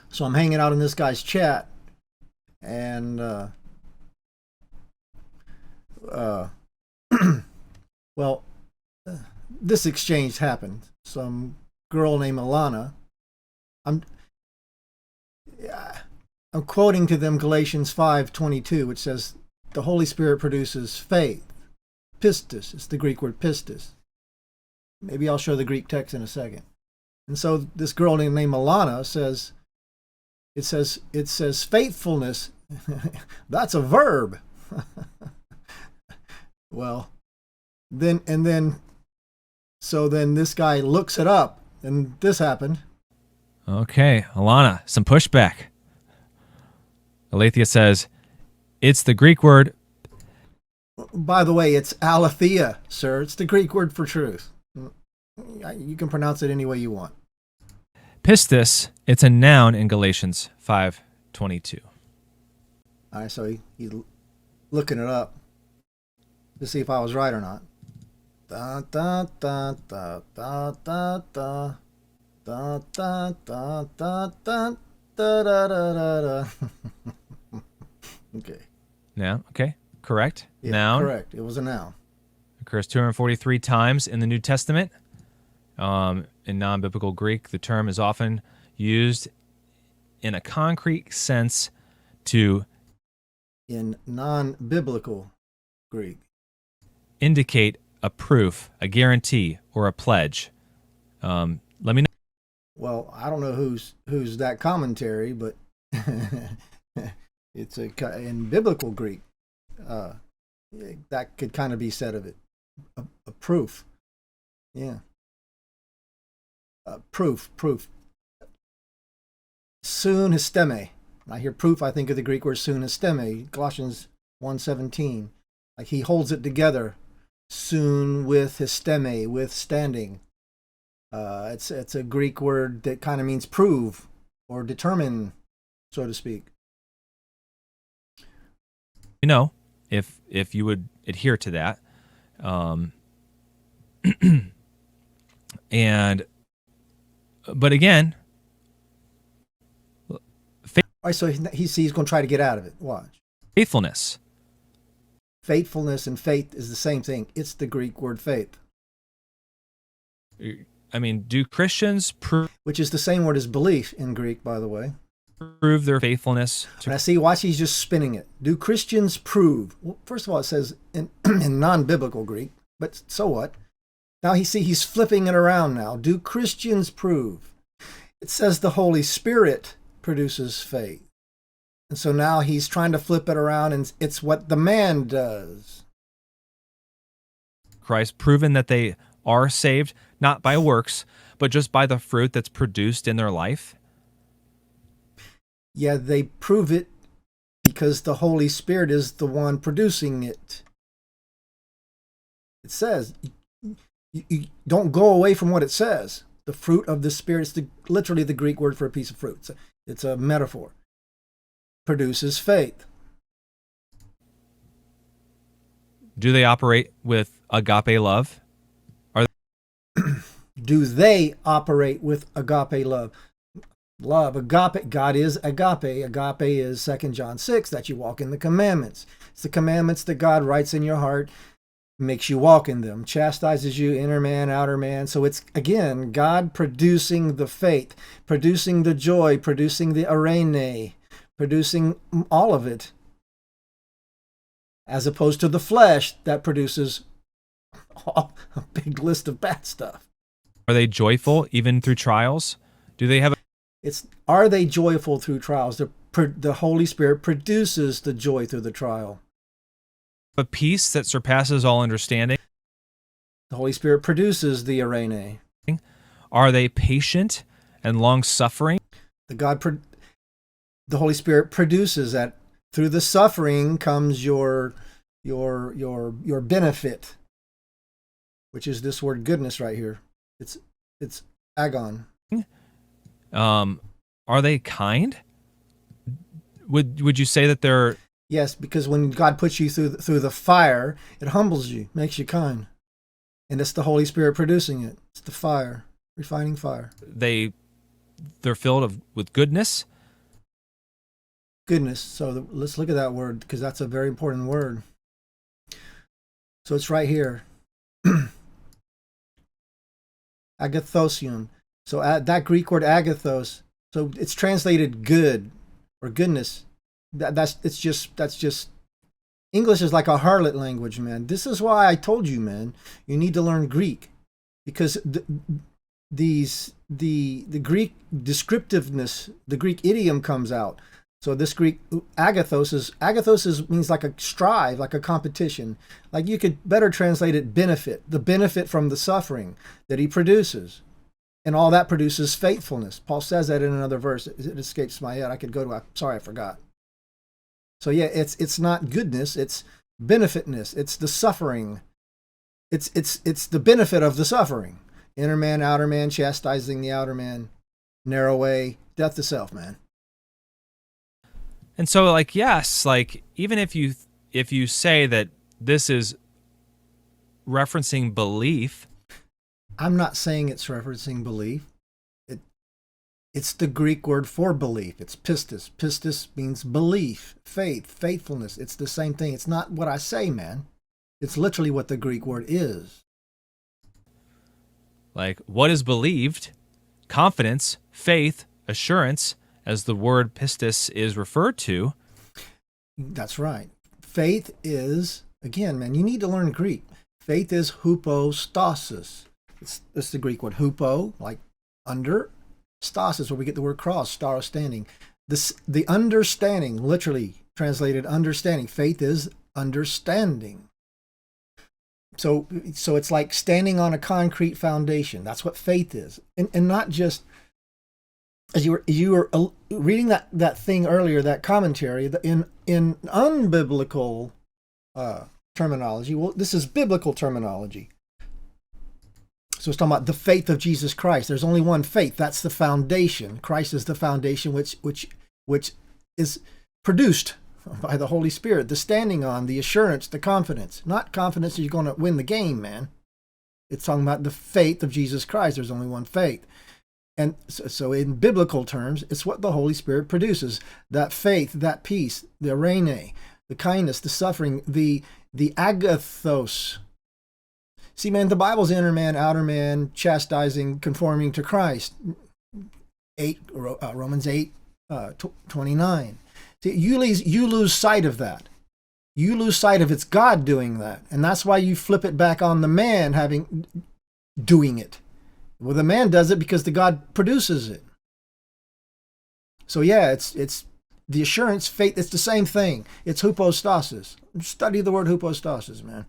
So I'm hanging out in this guy's chat, and uh, well, this exchange happened. Some girl named Alana. I'm I'm quoting to them Galatians 5:22, which says the Holy Spirit produces faith. Pistis, it's the Greek word pistis. Maybe I'll show the Greek text in a second. And so this girl named Alana says, it says faithfulness. That's a verb. Well, then this guy looks it up, and this happened. Okay, Alana, some pushback. Aletheia says, it's the Greek word. By the way, it's aletheia, sir. It's the Greek word for truth. You can pronounce it any way you want. Pistis, it's a noun in Galatians 5:22. All right, so he's looking it up to see if I was right or not. Da da da da da da da da da da da da da da da da. Okay. Yeah, okay. Correct. Yeah, noun. Correct. It was a noun. Occurs 243 times in the New Testament. In non-biblical Greek, the term is often used in a concrete sense to In non-biblical Greek. indicate a proof, a guarantee, or a pledge. Let me know. Well, I don't know who's that commentary, but it's in biblical Greek. That could kind of be said of it. A proof. Yeah. Proof. Soon histeme. When I hear proof, I think of the Greek word soon histeme. Colossians 1:17. Like he holds it together. Soon with histeme, withstanding. It's a Greek word that kind of means prove or determine, so to speak. You know, if you would adhere to that. But again, All right, so he's going to try to get out of it. Watch. faithfulness. Faithfulness and faith is the same thing. It's the Greek word faith. I mean, do Christians which is the same word as belief in Greek, by the way. prove their faithfulness? And I see, watch, he's just spinning it. Do Christians prove? Well, first of all, it says in non-biblical Greek, but so what? Now he's flipping it around now. Do Christians prove? It says the Holy Spirit produces faith. And so now he's trying to flip it around, and it's what the man does. Christ proven that they are saved, not by works, but just by the fruit that's produced in their life? Yeah, they prove it because the Holy Spirit is the one producing it. It says, you don't go away from what it says. The fruit of the Spirit is literally the Greek word for a piece of fruit. It's a metaphor. Produces faith. Do they operate with agape love? Do they operate with agape love? Love, agape, God is agape. Agape is 2 John 6, that you walk in the commandments. It's the commandments that God writes in your heart, makes you walk in them, chastises you, inner man, outer man. So it's, again, God producing the faith, producing the joy, producing the arene, producing all of it, as opposed to the flesh that produces a big list of bad stuff. Are they joyful even through trials? Do they have Are they joyful through trials? The Holy Spirit produces the joy through the trial. a peace that surpasses all understanding? The Holy Spirit produces the arene. Are they patient and long-suffering? The Holy Spirit produces that. Through the suffering comes your benefit, which is this word goodness right here. It's agon. Are they kind? Would you say that they're... Yes, because when God puts you through the fire, it humbles you, makes you kind. And it's the Holy Spirit producing it. It's the fire, refining fire. They they're filled with goodness. Goodness. So let's look at that word, because that's a very important word. So it's right here. Agathosium. So that Greek word agathos, so it's translated good or goodness. That's just English is like a harlot language, man. This is why I told you, man, you need to learn Greek, because the Greek descriptiveness, the Greek idiom comes out. So this Greek agathos means like a strive, like a competition. Like you could better translate it benefit, the benefit from the suffering that he produces. And all that produces faithfulness. Paul says that in another verse. It escapes my head. I could go to, sorry, I forgot. So yeah, it's not goodness, it's benefitness. It's the suffering. It's the benefit of the suffering. Inner man, outer man, chastising the outer man, narrow way, death to self, man. And so, like, yes, like, even if you say that this is referencing belief, I'm not saying it's referencing belief. It's the Greek word for belief. It's pistis. Pistis means belief, faith, faithfulness. It's the same thing. It's not what I say, man. It's literally what the Greek word is. Like, what is believed? Confidence, faith, assurance, as the word pistis is referred to. That's right. Faith is, again, man, you need to learn Greek. Faith is hypostasis. It's the Greek word hupo, like under. Stasis, where we get the word cross, star of standing. The understanding, literally translated understanding. Faith is understanding. So it's like standing on a concrete foundation. That's what faith is. And not just, as you were reading that thing earlier, that commentary, in unbiblical terminology, well, this is biblical terminology. So it's talking about the faith of Jesus Christ. There's only one faith. That's the foundation. Christ is the foundation which is produced by the Holy Spirit. The standing on, the assurance, the confidence. Not confidence that you're going to win the game, man. It's talking about the faith of Jesus Christ. There's only one faith. And so in biblical terms, it's what the Holy Spirit produces. That faith, that peace, the eirene, the kindness, the suffering, the agathos. See, man, the Bible's inner man, outer man, chastising, conforming to Christ. Romans 8, 29. See, you lose sight of that. You lose sight of it's God doing that. And that's why you flip it back on the man doing it. Well, the man does it because the God produces it. So yeah, it's the assurance, faith, it's the same thing. It's hypostasis. Study the word hypostasis, man.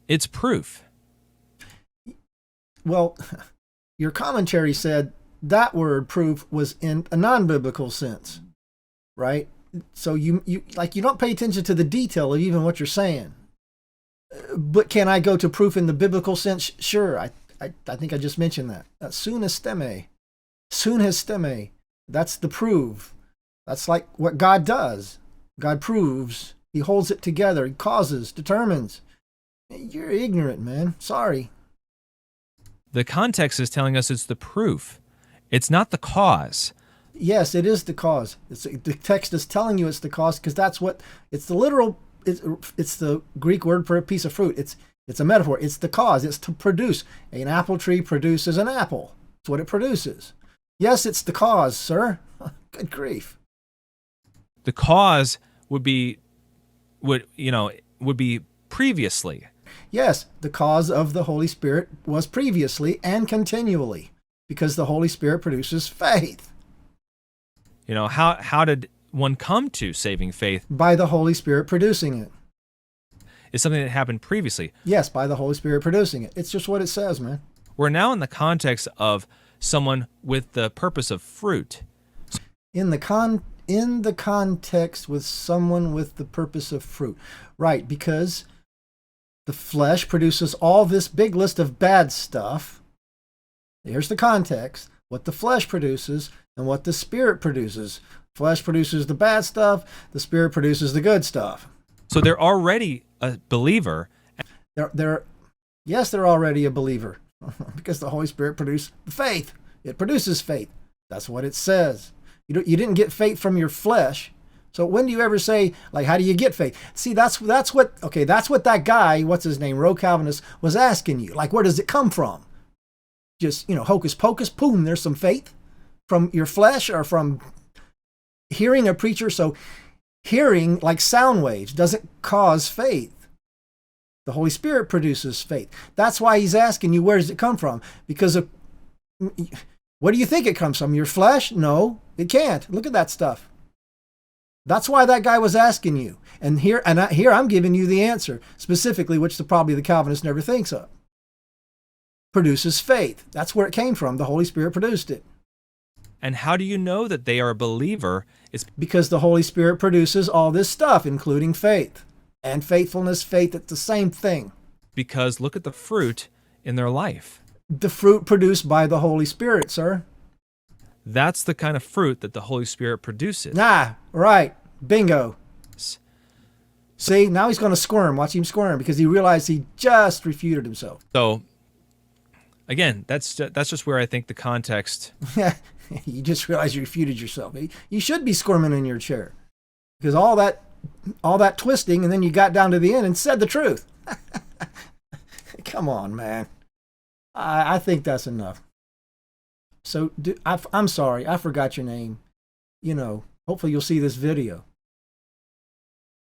It's proof. Well, your commentary said that word proof was in a non-biblical sense, right? So you don't pay attention to the detail of even what you're saying. But can I go to proof in the biblical sense? Sure. I think I just mentioned that. Sun histeme. That's the prove. That's like what God does. God proves. He holds it together. He causes, determines. You're ignorant, man. Sorry. The context is telling us it's the proof. It's not the cause. Yes, it is the cause. The text is telling you it's the cause because that's what it's the literal. It's the Greek word for a piece of fruit. It's a metaphor. It's the cause. It's to produce. An apple tree produces an apple. It's what it produces. Yes, it's the cause, sir. Good grief. The cause would be previously. Yes, the cause of the Holy Spirit was previously and continually, because the Holy Spirit produces faith. How did one come to saving faith? By the Holy Spirit producing it. It's something that happened previously. Yes, by the Holy Spirit producing it. It's just what it says, man. We're now in the context of someone with the purpose of fruit. In the context with someone with the purpose of fruit. Right, because the flesh produces all this big list of bad stuff. Here's the context. What the flesh produces and what the Spirit produces. Flesh produces the bad stuff. The Spirit produces the good stuff. So they're already a believer. Yes, they're already a believer. Because the Holy Spirit produced faith. It produces faith. That's what it says. You didn't get faith from your flesh. So when do you ever say, like, how do you get faith? See, that's what that guy, what's his name, Roe Calvinist, was asking you. Like, where does it come from? Just, hocus pocus, boom, there's some faith from your flesh or from hearing a preacher. So hearing, like sound waves, doesn't cause faith. The Holy Spirit produces faith. That's why he's asking you, where does it come from? Because where do you think it comes from? Your flesh? No, it can't. Look at that stuff. That's why that guy was asking you. And here I'm giving you the answer, specifically, which probably the Calvinist never thinks of. Produces faith. That's where it came from. The Holy Spirit produced it. And how do you know that they are a believer? It's because the Holy Spirit produces all this stuff, including faith. And faithfulness, faith, it's the same thing. Because look at the fruit in their life. The fruit produced by the Holy Spirit, sir. That's the kind of fruit that the Holy Spirit produces. Right. Bingo. See, now he's going to squirm. Watch him squirm because he realized he just refuted himself. So, again, that's just where I think the context... You just realized you refuted yourself. You should be squirming in your chair because all that twisting, and then you got down to the end and said the truth. Come on, man. I think that's enough. So I'm sorry, I forgot your name. Hopefully you'll see this video.